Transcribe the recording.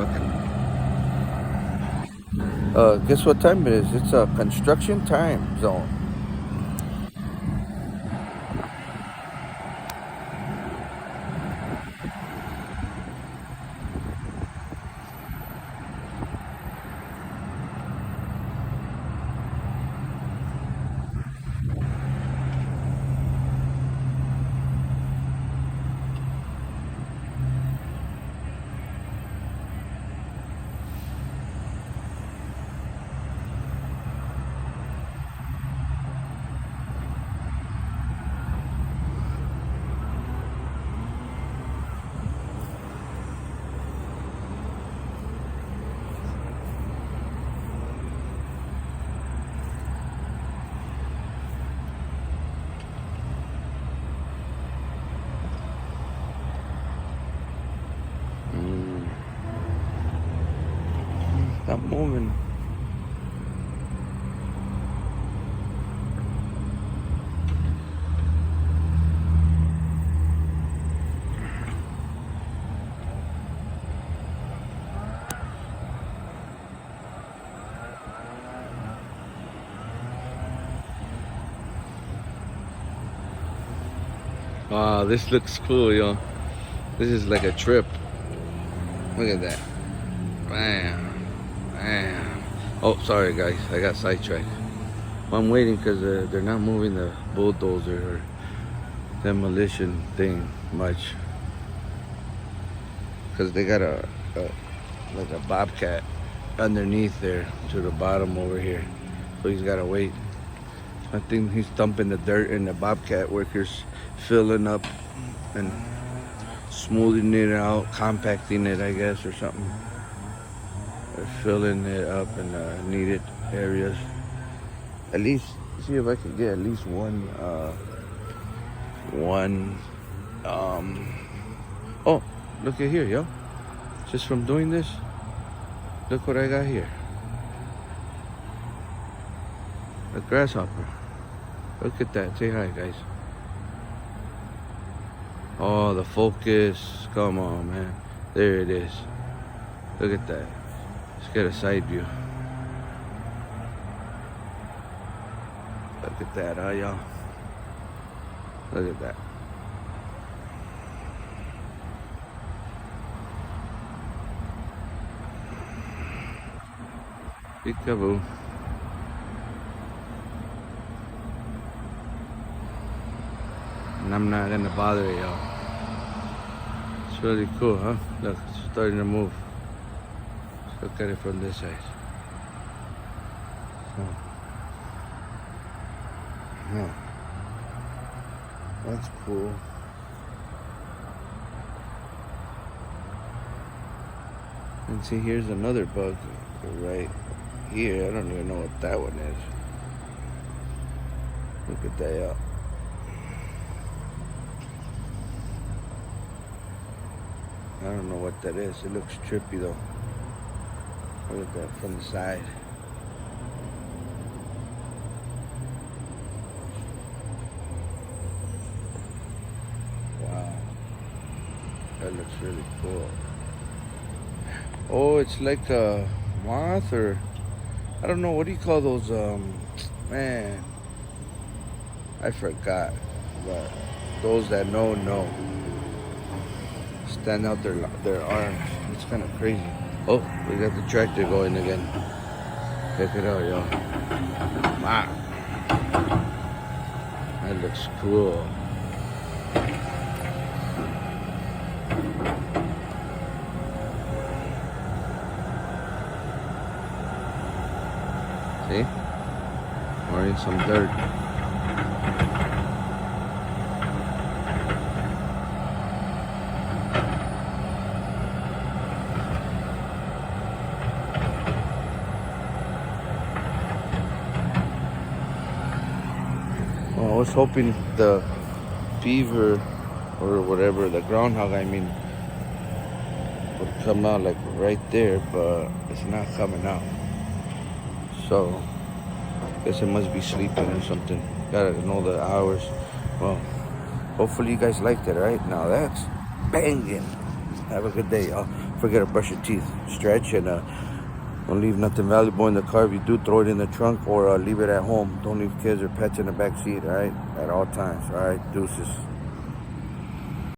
looking. Guess what time it is? It's a construction time zone. Mm, Stop moving. Wow, this looks cool, yo. This is like a trip. Look at that. Bam. Bam. Oh, sorry, guys. I got sidetracked. I'm waiting because they're not moving the bulldozer or demolition thing much. Because they got like a bobcat underneath there to the bottom over here. So he's got to wait. I think he's dumping the dirt and the bobcat workers filling up and smoothing it out, compacting it, I guess, or something. They're filling it up in needed areas. At least, see if I could get at least one, oh, look at here, yo. Just from doing this, look what I got here. A grasshopper. Look at that. Say hi, guys. Oh, the focus. Come on, man. There it is. Look at that. Let's get a side view. Look at that, y'all. Look at that. Peekaboo. And I'm not gonna bother it, y'all. It's really cool, huh? Look, it's starting to move. Let's look at it from this side. Huh. That's cool. And see, here's another bug right here. I don't even know what that one is. Look at that, y'all. I don't know what that is. It looks trippy though. Look at that from the side. Wow. That looks really cool. Oh, it's like a moth or I don't know. What do you call those? Man, I forgot. But those that know. Stand out their arms. It's kind of crazy. Oh, we got the tractor going again. Check it out, y'all. Wow. That looks cool. See? We're in some dirt. Well, I was hoping the beaver or whatever, the groundhog, I mean, would come out like right there, but it's not coming out. So, guess it must be sleeping or something. Gotta know the hours. Well, hopefully you guys liked it, right? Now that's banging. Have a good day, y'all. forget to brush your teeth. Stretch and don't leave nothing valuable in the car. If you do, throw it in the trunk or leave it at home. Don't leave kids or pets in the back seat, all right? At all times, all right? Deuces.